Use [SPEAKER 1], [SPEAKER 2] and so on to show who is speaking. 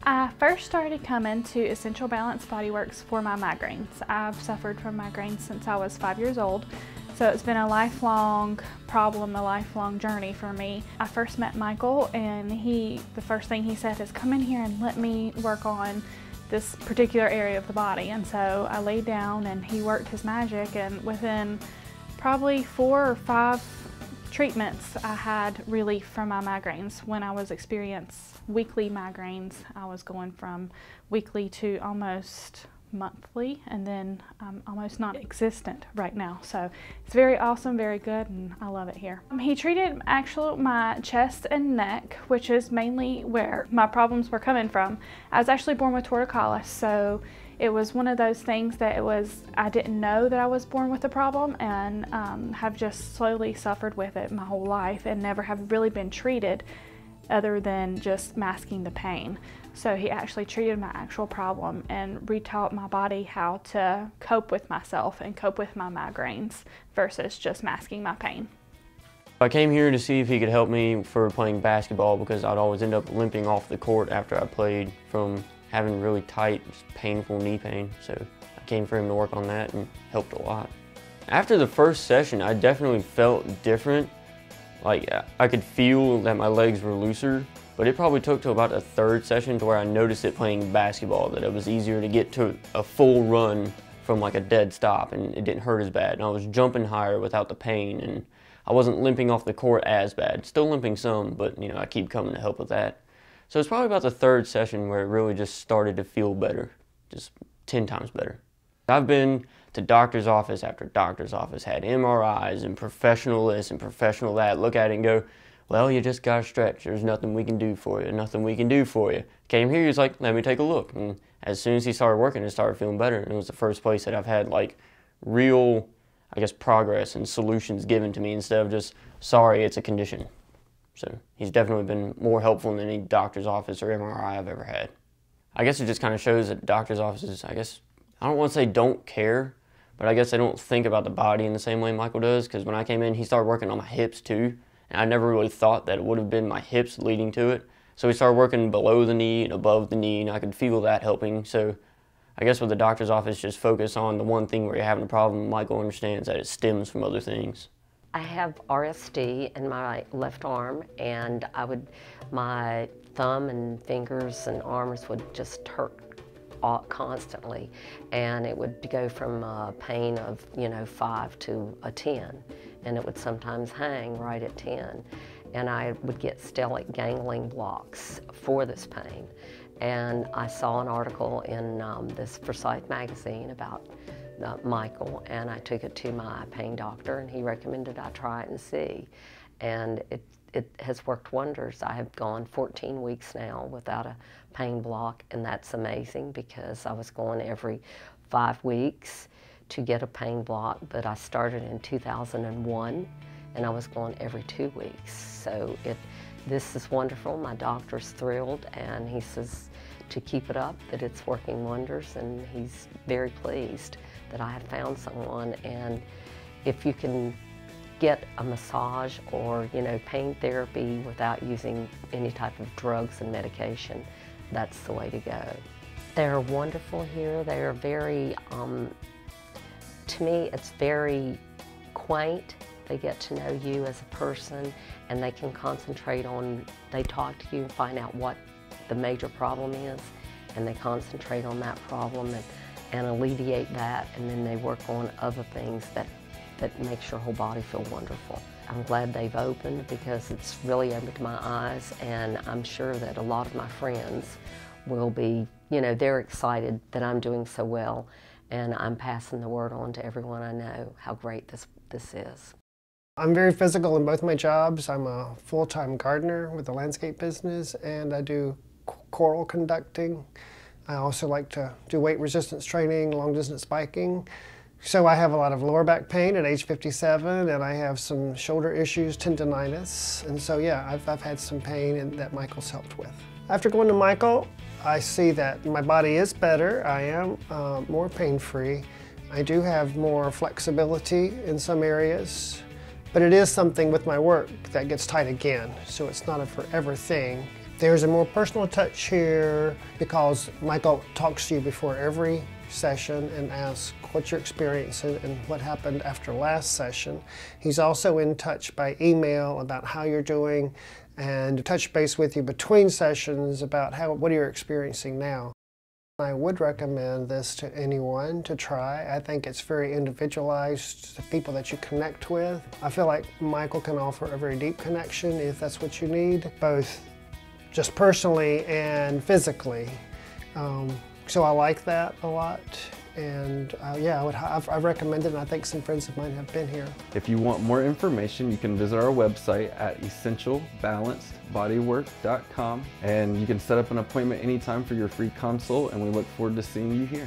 [SPEAKER 1] I first started coming to Essential Balanced Bodyworks for my migraines. I've suffered from migraines since I was 5 years old, so it's been a lifelong problem, a lifelong journey for me. I first met Michael, and the first thing he said is, come in here and let me work on this particular area of the body. And so I laid down and he worked his magic, and within probably 4 or 5 treatments, I had relief from my migraines. When I was experiencing weekly migraines, I was going from weekly to almost monthly, and then almost non-existent right now. So it's very awesome, very good, and I love it here. He treated my chest and neck, which is mainly where my problems were coming from. I was actually born with torticollis, so it was one of those things that I didn't know that I was born with a problem, and have just slowly suffered with it my whole life and never have really been treated other than just masking the pain. So he actually treated my actual problem and retaught my body how to cope with myself and cope with my migraines versus just masking my pain.
[SPEAKER 2] I came here to see if he could help me for playing basketball, because I'd always end up limping off the court after I played from having really tight, painful knee pain. So I came for him to work on that and helped a lot. After the first session, I definitely felt different. Like, I could feel that my legs were looser, but it probably took to about a 3rd session to where I noticed it playing basketball, that it was easier to get to a full run from like a dead stop, and it didn't hurt as bad. And I was jumping higher without the pain, and I wasn't limping off the court as bad. Still limping some, but you know, I keep coming to help with that. So it's probably about the 3rd session where it really just started to feel better, just 10 times better. I've been to doctor's office after doctor's office, had MRIs and professional this and professional that, look at it and go, well, you just gotta stretch. There's nothing we can do for you, nothing we can do for you. Came here, he was like, let me take a look. And as soon as he started working, it started feeling better. And it was the first place that I've had like real, I guess, progress and solutions given to me instead of just, sorry, it's a condition. So he's definitely been more helpful than any doctor's office or MRI I've ever had. I guess it just kind of shows that doctor's offices, I guess, I don't want to say don't care, but I guess they don't think about the body in the same way Michael does, because when I came in, he started working on my hips too, and I never really thought that it would have been my hips leading to it. So he started working below the knee and above the knee, and I could feel that helping. So I guess with the doctor's office, just focus on the one thing where you're having a problem. Michael understands that it stems from other things.
[SPEAKER 3] I have RSD in my left arm, and my thumb and fingers and arms would just hurt constantly, and it would go from a pain of 5 to a 10, and it would sometimes hang right at 10, and I would get stellate ganglion blocks for this pain. And I saw an article in this Forsyth magazine about Michael, and I took it to my pain doctor, and he recommended I try it and see, and it has worked wonders. I have gone 14 weeks now without a pain block, and that's amazing, because I was going every 5 weeks to get a pain block, but I started in 2001, and I was going every 2 weeks. So this is wonderful. My doctor's thrilled, and he says to keep it up, that it's working wonders, and he's very pleased that I have found someone. And if you can get a massage or pain therapy without using any type of drugs and medication, that's the way to go. They're wonderful here. They're very, to me, it's very quaint. They get to know you as a person, and they can concentrate on, they talk to you and find out what the major problem is, and they concentrate on that problem and alleviate that, and then they work on other things that makes your whole body feel wonderful. I'm glad they've opened, because it's really opened my eyes, and I'm sure that a lot of my friends will be, they're excited that I'm doing so well, and I'm passing the word on to everyone I know how great this is.
[SPEAKER 4] I'm very physical in both my jobs. I'm a full-time gardener with a landscape business, and I do choral conducting. I also like to do weight resistance training, long-distance biking. So I have a lot of lower back pain at age 57, and I have some shoulder issues, tendonitis. And so yeah, I've had some pain that Michael's helped with. After going to Michael, I see that my body is better. I am more pain-free. I do have more flexibility in some areas, but it is something with my work that gets tight again. So it's not a forever thing. There's a more personal touch here because Michael talks to you before every session and asks what you're experiencing and what happened after last session. He's also in touch by email about how you're doing and to touch base with you between sessions about what you're experiencing now. I would recommend this to anyone to try. I think it's very individualized to people that you connect with. I feel like Michael can offer a very deep connection if that's what you need, both just personally and physically. So I like that a lot, and yeah, I recommend it, and I think some friends of mine have been here.
[SPEAKER 5] If you want more information, you can visit our website at essentialbalancedbodywork.com, and you can set up an appointment anytime for your free consult, and we look forward to seeing you here.